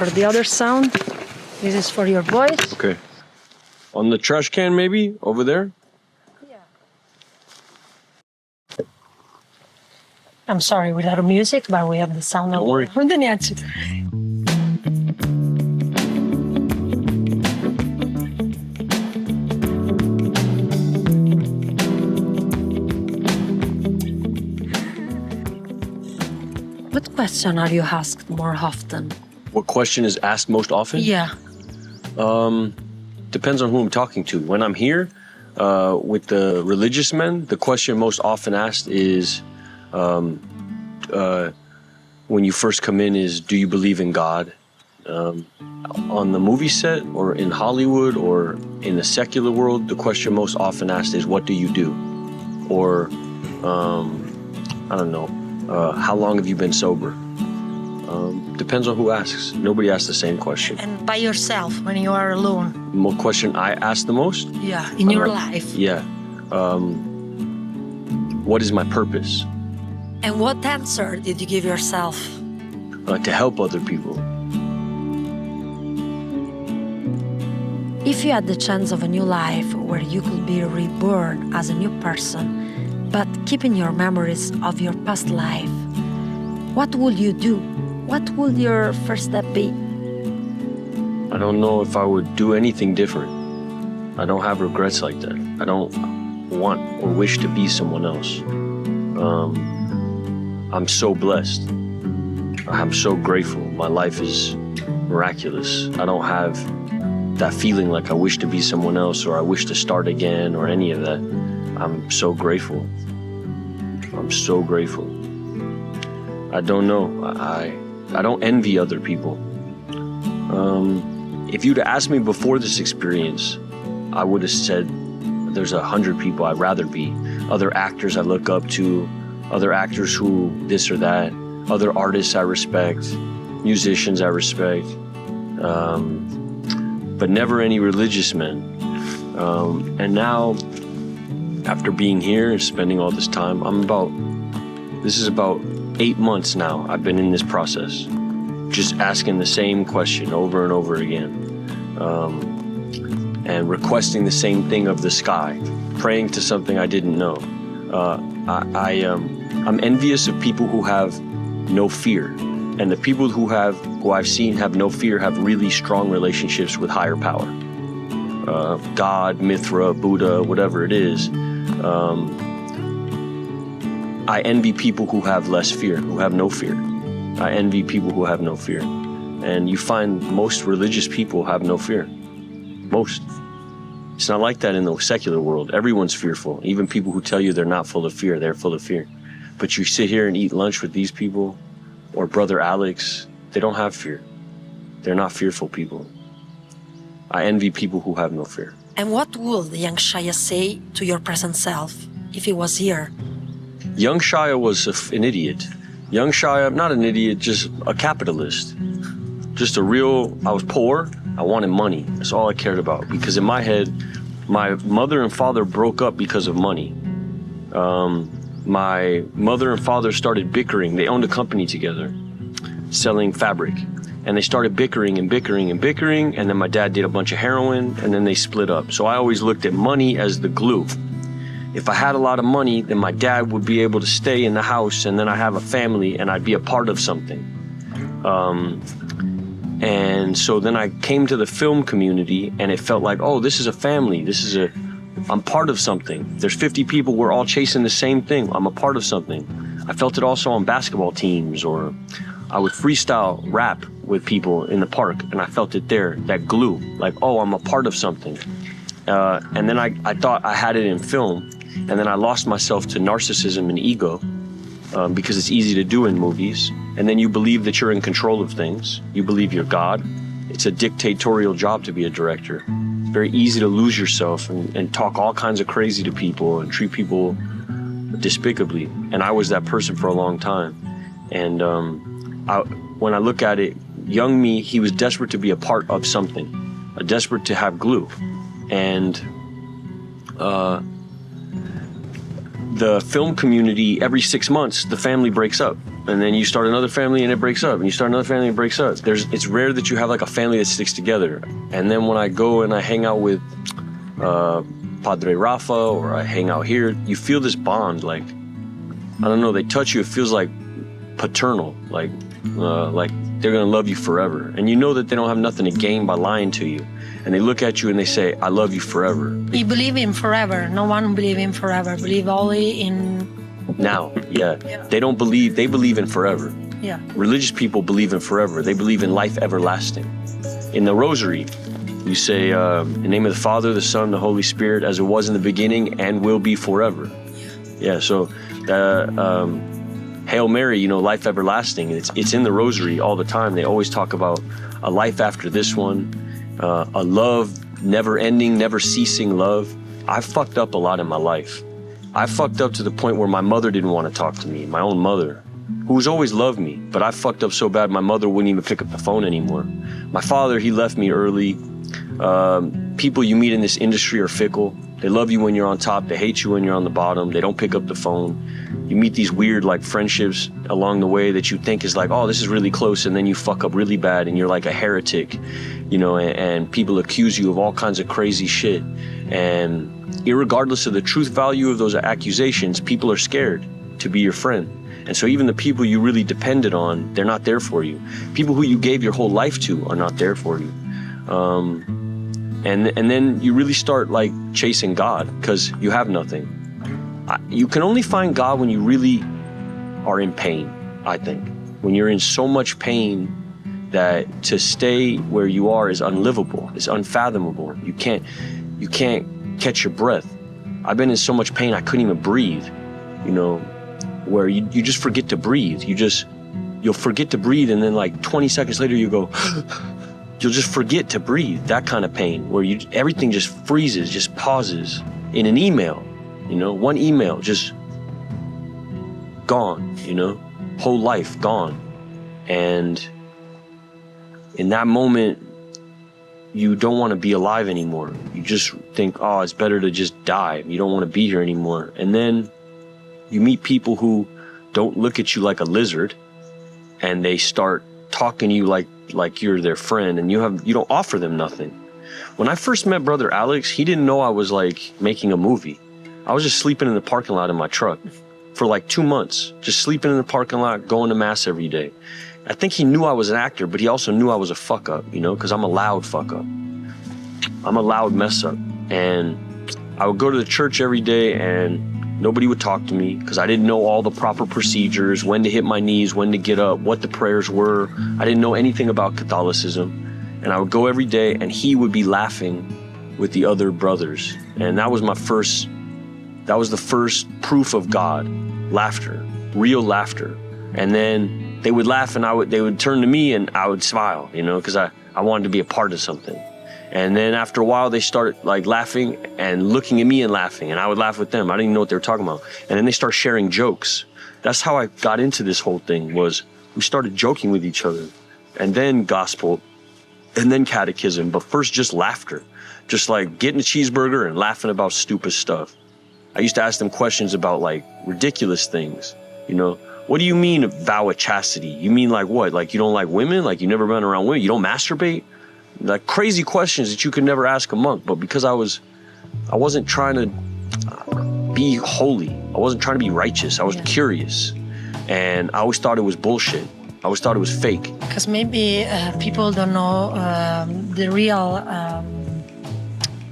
for the other sound. This is for your voice. Okay. On the trash can, maybe? Over there? Yeah. I'm sorry, without music, but we have the sound. Don't worry. What question are you asked more often? What question is asked most often? Yeah. Depends on who I'm talking to. When I'm here with the religious men, the question most often asked is, when you first come in, is, do you believe in God? On the movie set or in Hollywood or in the secular world, the question most often asked is, what do you do? Or, I don't know, how long have you been sober? Depends on who asks. Nobody asks the same question. And by yourself, when you are alone? What question I ask the most? Yeah, in your life. Yeah. What is my purpose? And what answer did you give yourself? To help other people. If you had the chance of a new life where you could be reborn as a new person, but keeping your memories of your past life, what would you do? What would your first step be? I don't know if I would do anything different. I don't have regrets like that. I don't want or wish to be someone else. I'm so blessed. I'm so grateful. My life is miraculous. I don't have that feeling like I wish to be someone else or I wish to start again or any of that. I'm so grateful. I'm so grateful. I don't know. I don't envy other people. If you'd asked me before this experience, I would have said there's 100 people I'd rather be. Other actors I look up to, other actors who this or that, other artists I respect, musicians I respect, but never any religious men. And now, after being here and spending all this time, this is about 8 months now I've been in this process, just asking the same question over and over again, and requesting the same thing of the sky, praying to something I didn't know. I'm envious of people who have no fear, and the people who I've seen have no fear have really strong relationships with higher power, God, Mithra, Buddha, whatever it is. I envy people who have less fear, who have no fear. I envy people who have no fear. And you find most religious people have no fear. Most. It's not like that in the secular world. Everyone's fearful. Even people who tell you they're not full of fear, they're full of fear. But you sit here and eat lunch with these people, or Brother Alex, they don't have fear. They're not fearful people. I envy people who have no fear. And what would the young Shia say to your present self if he was here? Young Shia was an idiot. Young Shia, not an idiot, just a capitalist. Just I was poor, I wanted money. That's all I cared about. Because in my head, my mother and father broke up because of money. My mother and father started bickering. They owned a company together, selling fabric. And they started bickering and bickering and bickering. And then my dad did a bunch of heroin, and then they split up. So I always looked at money as the glue. If I had a lot of money, then my dad would be able to stay in the house, and then I have a family, and I'd be a part of something. And so then I came to the film community, and it felt like, oh, this is a family. I'm part of something. There's 50 people, we're all chasing the same thing. I'm a part of something. I felt it also on basketball teams, or I would freestyle rap with people in the park, and I felt it there, that glue, like, oh, I'm a part of something. And then I thought I had it in film. And then I lost myself to narcissism and ego, because it's easy to do in movies. And then you believe that you're in control of things. You believe you're God. It's a dictatorial job to be a director. It's very easy to lose yourself and talk all kinds of crazy to people and treat people despicably. And I was that person for a long time. And when I look at it, young me, he was desperate to be a part of something, desperate to have glue. And the film community, every 6 months, the family breaks up. and then you start another family and it breaks up, and you start another family and it breaks up. It's rare that you have like a family that sticks together. And then when I go and I hang out with Padre Rafa, or I hang out here, you feel this bond, like, I don't know, they touch you, it feels like paternal, like they're gonna love you forever. And you know that they don't have nothing to gain by lying to you. And they look at you and they say, I love you forever. You believe in forever. No one believe in forever. Believe only in now. Yeah. They don't believe, they believe in forever. Yeah. Religious people believe in forever. They believe in life everlasting. In the rosary, you say, in the name of the Father, the Son, the Holy Spirit, as it was in the beginning and will be forever. Yeah, so Hail Mary, you know, life everlasting. It's in the rosary all the time. They always talk about a life after this one, a love, never ending, never ceasing love. I fucked up a lot in my life. I fucked up to the point where my mother didn't want to talk to me, my own mother, who's always loved me. But I fucked up so bad, my mother wouldn't even pick up the phone anymore. My father, he left me early. People you meet in this industry are fickle. They love you when you're on top. They hate you when you're on the bottom. They don't pick up the phone. You meet these weird like friendships along the way that you think is like, oh, this is really close. And then you fuck up really bad and you're like a heretic, you know, and people accuse you of all kinds of crazy shit. And irregardless of the truth value of those accusations, people are scared to be your friend. And so even the people you really depended on, they're not there for you. People who you gave your whole life to are not there for you. And then you really start like chasing God because you have nothing. You can only find God when you really are in pain, I think. When you're in so much pain that to stay where you are is unlivable, is unfathomable. You can't catch your breath. I've been in so much pain I couldn't even breathe, you know, where you just forget to breathe. You'll forget to breathe, and then like 20 seconds later you go, you'll just forget to breathe. That kind of pain where everything just freezes, just pauses. In an email, you know, one email just gone, you know, whole life gone. And in that moment, you don't want to be alive anymore. You just think, oh, it's better to just die. You don't want to be here anymore. And then you meet people who don't look at you like a lizard, and they start talking to you like you're their friend, and you don't offer them nothing. When I first met Brother Alex, he didn't know I was like making a movie. I was just sleeping in the parking lot in my truck for like 2 months, just sleeping in the parking lot, going to mass every day. I think he knew I was an actor, but he also knew I was a fuck up, you know, because I'm a loud fuck up. I'm a loud mess up. And I would go to the church every day and nobody would talk to me because I didn't know all the proper procedures, when to hit my knees, when to get up, what the prayers were. I didn't know anything about Catholicism. And I would go every day and he would be laughing with the other brothers. And that was the first proof of God, laughter, real laughter. And then they would laugh and they would turn to me and I would smile, you know, because I wanted to be a part of something. And then after a while, they started like laughing and looking at me and laughing, and I would laugh with them. I didn't even know what they were talking about. And then they start sharing jokes. That's how I got into this whole thing, was we started joking with each other, and then gospel, and then catechism, but first just laughter, just like getting a cheeseburger and laughing about stupid stuff. I used to ask them questions about like ridiculous things, you know. What do you mean vow of chastity? You mean like what? Like you don't like women? Like you never been around women? You don't masturbate? Like crazy questions that you could never ask a monk. But because I wasn't trying to be holy. I wasn't trying to be righteous. I was curious. And I always thought it was bullshit. I always thought it was fake. Because maybe people don't know the real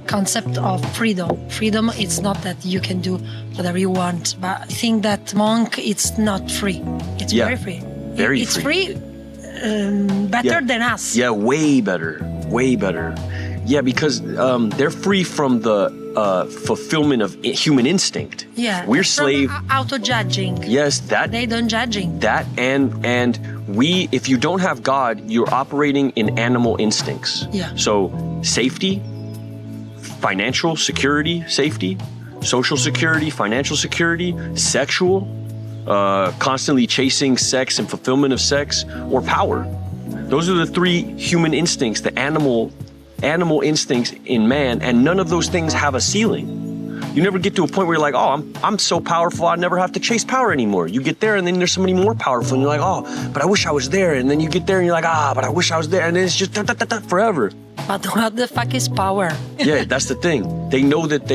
concept of freedom. Freedom, it's not that you can do whatever you want, but I think that monk, it's not free. It's very free. Very it's free. Better than us. Yeah, way better. Way better. Yeah, because they're free from the fulfillment of human instinct. Yeah. We're slave. Auto-judging. Yes, that. They don't judging. That and we, if you don't have God, you're operating in animal instincts. Yeah. So safety, financial security, safety, social security, financial security, sexual, constantly chasing sex and fulfillment of sex, or power. Those are the three human instincts, the animal instincts in man, and none of those things have a ceiling. You never get to a point where you're like, oh, I'm so powerful, I never have to chase power anymore. You get there and then there's somebody more powerful and you're like, oh, but I wish I was there. And then you get there and you're like, but I wish I was there. And then it's just forever. But what the fuck is power? Yeah, that's the thing. They know that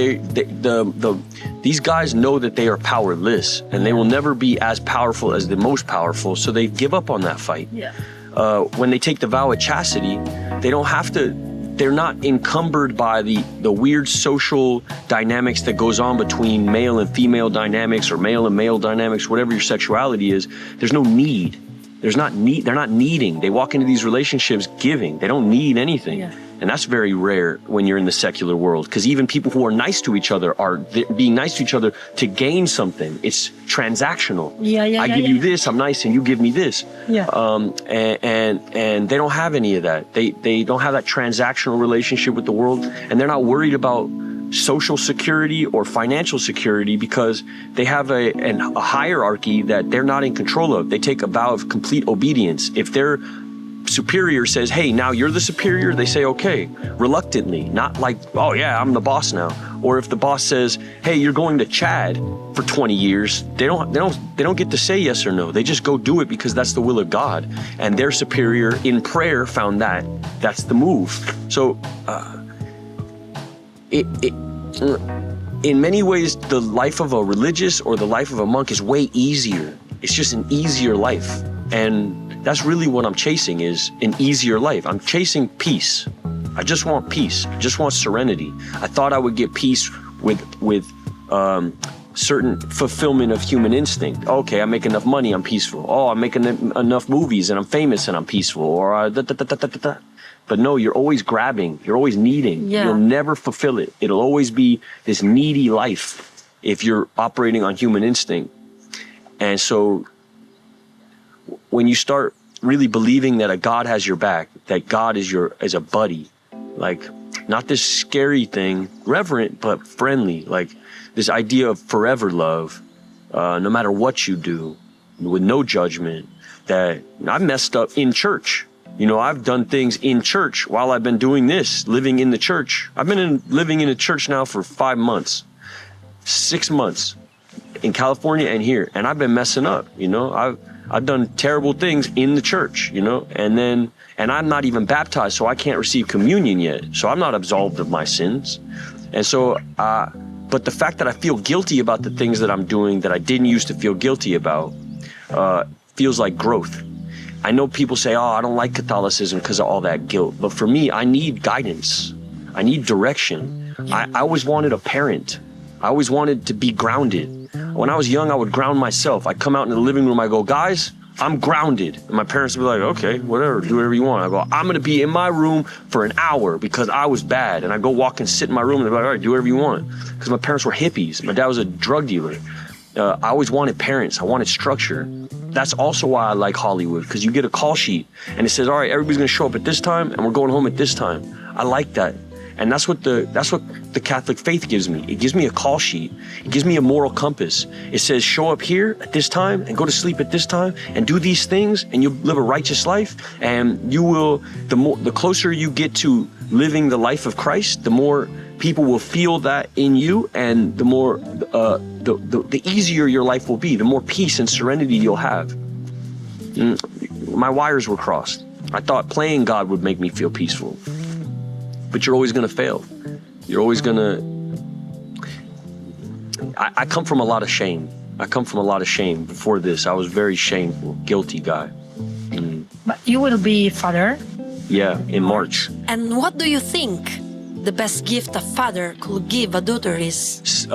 these guys know that they are powerless and they will never be as powerful as the most powerful. So they give up on that fight. Yeah. When they take the vow of chastity, they don't have to, they're not encumbered by the weird social dynamics that goes on between male and female dynamics or male and male dynamics, whatever your sexuality is. There's no need. They're not needing. They walk into these relationships giving. They don't need anything. Yeah. And that's very rare when you're in the secular world, because even people who are nice to each other are being nice to each other to gain something. It's transactional. I give you this, I'm nice, and you give me this. Yeah. And they don't have any of that. They don't have that transactional relationship with the world, and they're not worried about social security or financial security because they have a hierarchy that they're not in control of. They take a vow of complete obedience. If their superior says, hey, now you're the superior, they say, okay, reluctantly, not like, oh yeah, I'm the boss now. Or if the boss says, hey, you're going to Chad for 20 years, they don't get to say yes or no. They just go do it because that's the will of God. And their superior in prayer found that's the move. So in many ways, the life of a religious or the life of a monk is way easier. It's just an easier life. And that's really what I'm chasing, is an easier life. I'm chasing peace. I just want peace. I just want serenity. I thought I would get peace with certain fulfillment of human instinct. Okay, I make enough money, I'm peaceful. Oh, I'm making enough movies and I'm famous and I'm peaceful. Or But no, you're always grabbing. You're always needing. Yeah. You'll never fulfill it. It'll always be this needy life if you're operating on human instinct. And so when you start really believing that a God has your back, that God is a buddy, like not this scary thing, reverent but friendly, like this idea of forever love, no matter what you do, with no judgment, that I messed up in church. You know, I've done things in church while I've been doing this, living in the church. I've been living in a church now for 5 months, 6 months in California and here, and I've been messing up, you know. I've done terrible things in the church, you know, and I'm not even baptized, so I can't receive communion yet. So I'm not absolved of my sins. And so, but the fact that I feel guilty about the things that I'm doing that I didn't used to feel guilty about, feels like growth. I know people say, oh, I don't like Catholicism because of all that guilt. But for me, I need guidance. I need direction. I always wanted a parent. I always wanted to be grounded. When I was young, I would ground myself. I'd come out in the living room, I go, guys, I'm grounded. And my parents would be like, okay, whatever, do whatever you want. I go, I'm gonna be in my room for an hour because I was bad. And I go walk and sit in my room and they're like, all right, do whatever you want. Because my parents were hippies. My dad was a drug dealer. I always wanted parents. I wanted structure. That's also why I like Hollywood, because you get a call sheet and it says, all right, everybody's gonna show up at this time and we're going home at this time. I like that. And that's what the Catholic faith gives me. It gives me a call sheet. It gives me a moral compass. It says, show up here at this time and go to sleep at this time and do these things and you'll live a righteous life. And you will, the closer you get to living the life of Christ, the more people will feel that in you, and the more, the easier your life will be, the more peace and serenity you'll have. My wires were crossed. I thought playing God would make me feel peaceful. But you're always going to fail. You're always going to... I come from a lot of shame. Before this, I was very shameful, guilty guy. But you will be father? Yeah, in March. And what do you think the best gift a father could give a daughter is?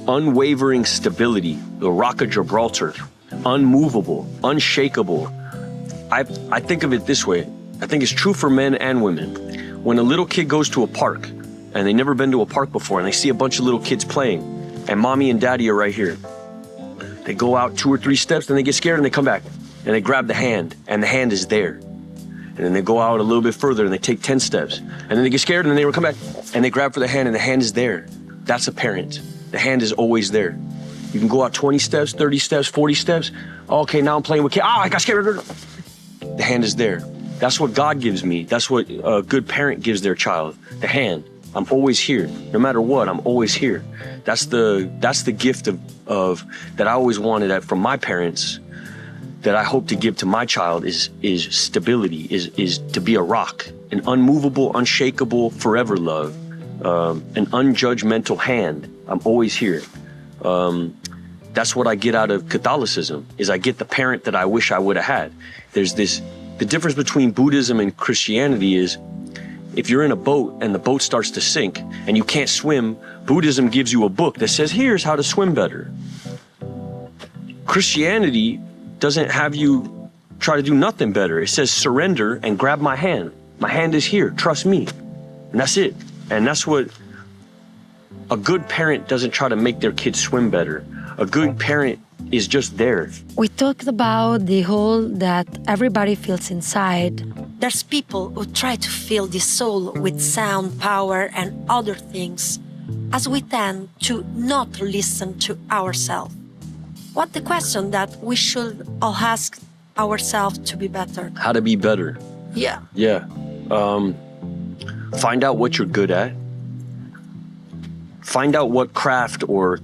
Unwavering stability, the Rock of Gibraltar, unmovable, unshakable. I think of it this way. I think it's true for men and women. When a little kid goes to a park and they've never been to a park before and they see a bunch of little kids playing and mommy and daddy are right here, they go out 2 or 3 steps, then they get scared and they come back and they grab the hand and the hand is there. And then they go out a little bit further and they take 10 steps and then they get scared and then they come back and they grab for the hand and the hand is there. That's a parent. The hand is always there. You can go out 20 steps, 30 steps, 40 steps. Okay, now I'm playing with kids. I got scared. The hand is there. That's what God gives me. That's what a good parent gives their child, the hand. I'm always here. No matter what, I'm always here. That's the gift of that I always wanted from my parents, that I hope to give to my child is stability, is to be a rock, an unmovable, unshakable, forever love, an unjudgmental hand. I'm always here. That's what I get out of Catholicism, is I get the parent that I wish I would have had. The difference between Buddhism and Christianity is, if you're in a boat and the boat starts to sink and you can't swim, Buddhism gives you a book that says, here's how to swim better. Christianity doesn't have you try to do nothing better. It says surrender and grab my hand. My hand is here, trust me. And that's it. And that's what a good parent doesn't try to make their kids swim better. A good parent is just there. We talked about the hole that everybody feels inside. There's people who try to fill this soul with sound, power, and other things, as we tend to not listen to ourselves. What's the question that we should all ask ourselves to be better? How to be better. Yeah. Yeah. Find out what you're good at. Find out what craft or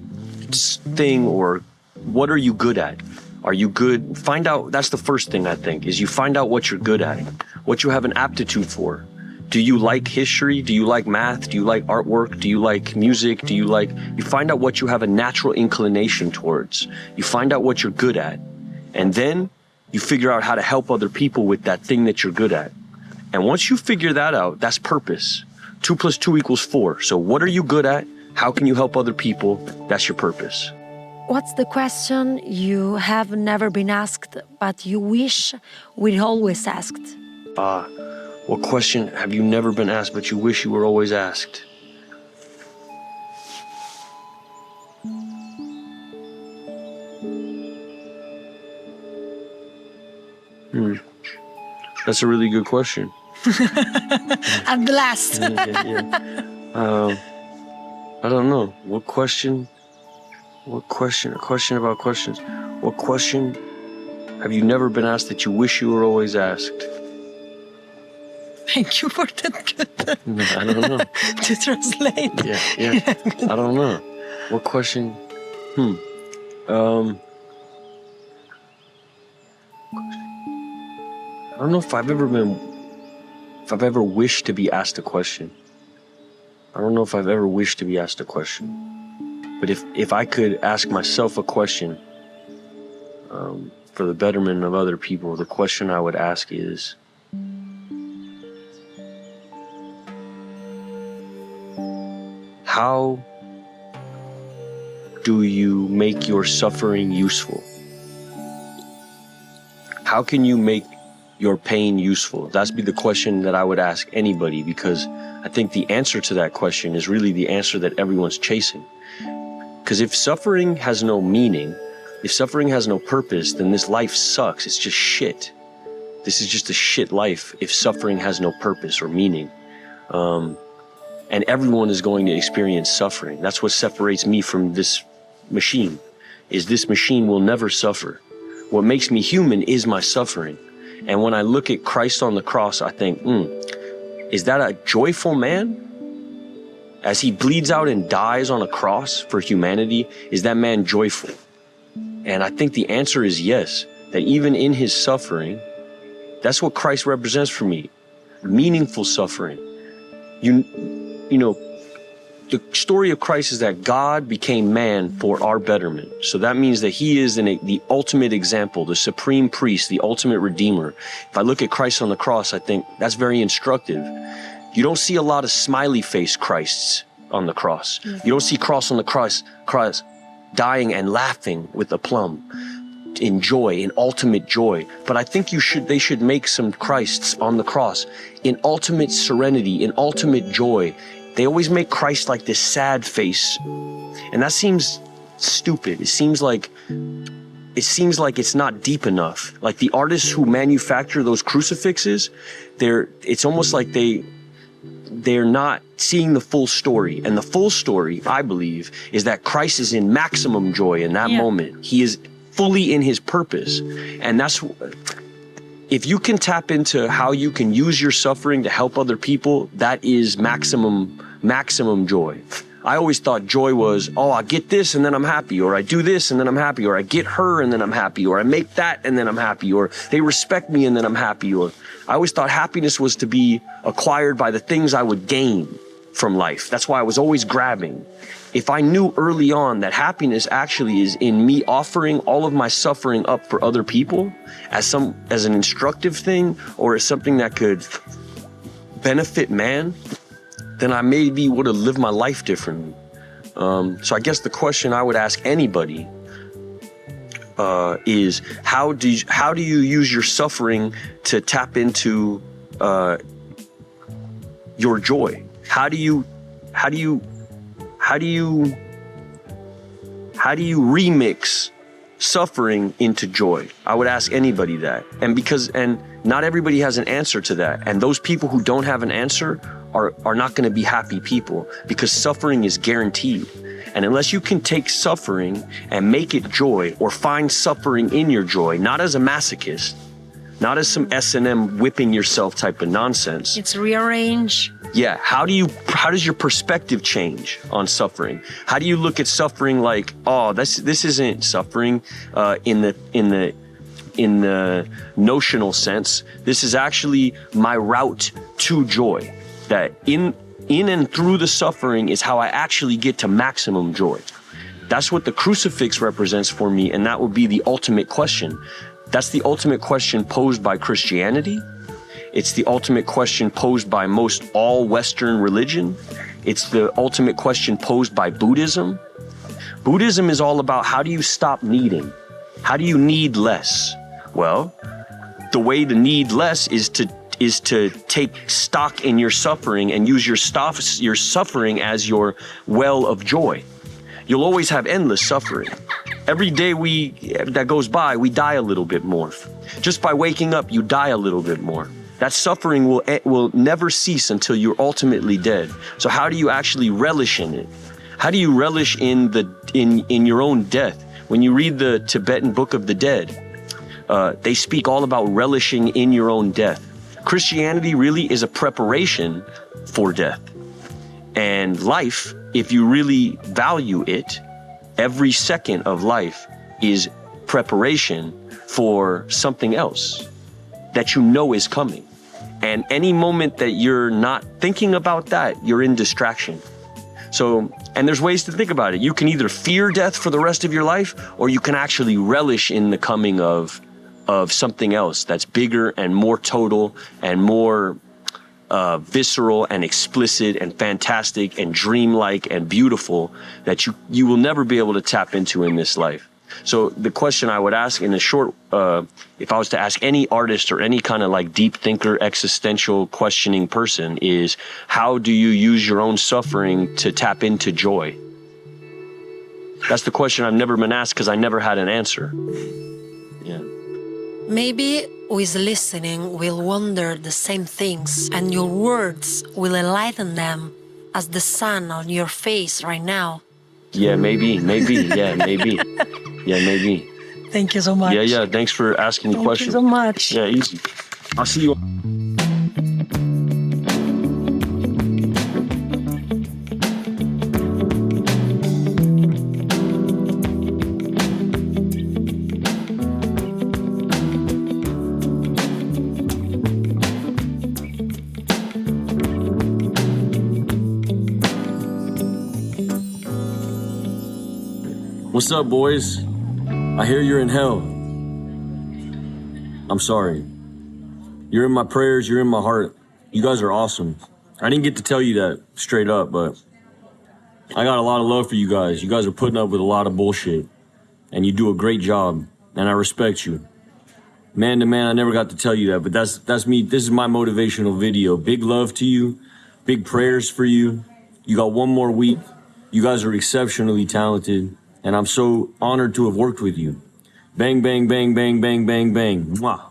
thing or what are you good at? Are you good? Find out, that's the first thing I think, is you find out what you're good at, what you have an aptitude for. Do you like history? Do you like math? Do you like artwork? Do you like music? You find out what you have a natural inclination towards. You find out what you're good at. And then you figure out how to help other people with that thing that you're good at. And once you figure that out, that's purpose. 2 + 2 = 4. So what are you good at? How can you help other people? That's your purpose. What's the question you have never been asked, but you wish we'd always asked? What question have you never been asked, but you wish you were always asked? That's a really good question. At the last. Yeah. I don't know. What question? A question about questions. What question have you never been asked that you wish you were always asked? Thank you for that. No, I don't know. To translate. Yeah. I don't know. What question? I don't know if I've ever wished to be asked a question. I don't know if I've ever wished to be asked a question. But if I could ask myself a question for the betterment of other people, the question I would ask is, how do you make your suffering useful? How can you make your pain useful? That's be the question that I would ask anybody, because I think the answer to that question is really the answer that everyone's chasing. Because if suffering has no meaning, if suffering has no purpose, then this life sucks. It's just shit. This is just a shit life if suffering has no purpose or meaning. And everyone is going to experience suffering. That's what separates me from this machine, is this machine will never suffer. What makes me human is my suffering. And when I look at Christ on the cross, I think, is that a joyful man? As he bleeds out and dies on a cross for humanity, is that man joyful? And I think the answer is yes, that even in his suffering, that's what Christ represents for me, meaningful suffering. You know, the story of Christ is that God became man for our betterment. So that means that he is the ultimate example, the supreme priest, the ultimate redeemer. If I look at Christ on the cross, I think that's very instructive. You don't see a lot of smiley face Christs on the cross. You don't see Christ on the cross dying and laughing with aplomb, in joy, in ultimate joy. But I think they should make some Christs on the cross in ultimate serenity, in ultimate joy. They always make Christ like this sad face. And that seems stupid. It seems like it's not deep enough. Like the artists who manufacture those crucifixes, it's almost like they're not seeing the full story. And the full story, I believe, is that Christ is in maximum joy in that moment. He is fully in his purpose. And that's, if you can tap into how you can use your suffering to help other people, that is maximum maximum joy. I always thought joy was, oh, I get this and then I'm happy, or I do this and then I'm happy, or I get her and then I'm happy, or I make that and then I'm happy, or they respect me and then I'm happy. Or I always thought happiness was to be acquired by the things I would gain from life. That's why I was always grabbing. If I knew early on that happiness actually is in me offering all of my suffering up for other people as an instructive thing, or as something that could benefit man, then I maybe would have lived my life differently. So I guess the question I would ask anybody is how do you use your suffering to tap into your joy? How do you remix suffering into joy? I would ask anybody that. And not everybody has an answer to that. And those people who don't have an answer are not going to be happy people, because suffering is guaranteed. And unless you can take suffering and make it joy, or find suffering in your joy, not as a masochist, not as some S&M whipping yourself type of nonsense. It's rearrange. Yeah. How does your perspective change on suffering? How do you look at suffering like, oh, this isn't suffering in the notional sense. This is actually my route to joy. That in and through the suffering is how I actually get to maximum joy. That's what the crucifix represents for me, and that would be the ultimate question. That's the ultimate question posed by Christianity. It's the ultimate question posed by most all Western religion. It's the ultimate question posed by Buddhism. Buddhism is all about, how do you stop needing? How do you need less? Well, the way to need less is to take stock in your suffering and use your suffering as your well of joy. You'll always have endless suffering. Every day that goes by, we die a little bit more. Just by waking up, you die a little bit more. That suffering will never cease until you're ultimately dead. So how do you actually relish in it? How do you relish in your own death? When you read the Tibetan Book of the Dead, they speak all about relishing in your own death. Christianity really is a preparation for death. And life, if you really value it, every second of life is preparation for something else that you know is coming. And any moment that you're not thinking about that, you're in distraction. So, and there's ways to think about it. You can either fear death for the rest of your life, or you can actually relish in the coming of something else that's bigger and more total and more visceral and explicit and fantastic and dreamlike and beautiful that you will never be able to tap into in this life. So the question I would ask in a short, if I was to ask any artist or any kind of like deep thinker, existential questioning person, is how do you use your own suffering to tap into joy? That's the question I've never been asked, because I never had an answer. Yeah. Maybe who is listening will wonder the same things, and your words will enlighten them as the sun on your face right now. Yeah, maybe. Yeah, maybe. Yeah, maybe. Thank you so much. Yeah. Thanks for asking the question. Thank you so much. Yeah, easy. I'll see you. What's up, boys? I hear you're in hell. I'm sorry. You're in my prayers, you're in my heart. You guys are awesome. I didn't get to tell you that straight up, but I got a lot of love for you guys. You guys are putting up with a lot of bullshit, and you do a great job, and I respect you. Man to man, I never got to tell you that, but that's me. This is my motivational video. Big love to you, big prayers for you. You got one more week. You guys are exceptionally talented, and I'm so honored to have worked with you. Bang, bang, bang, bang, bang, bang, bang. Mwah.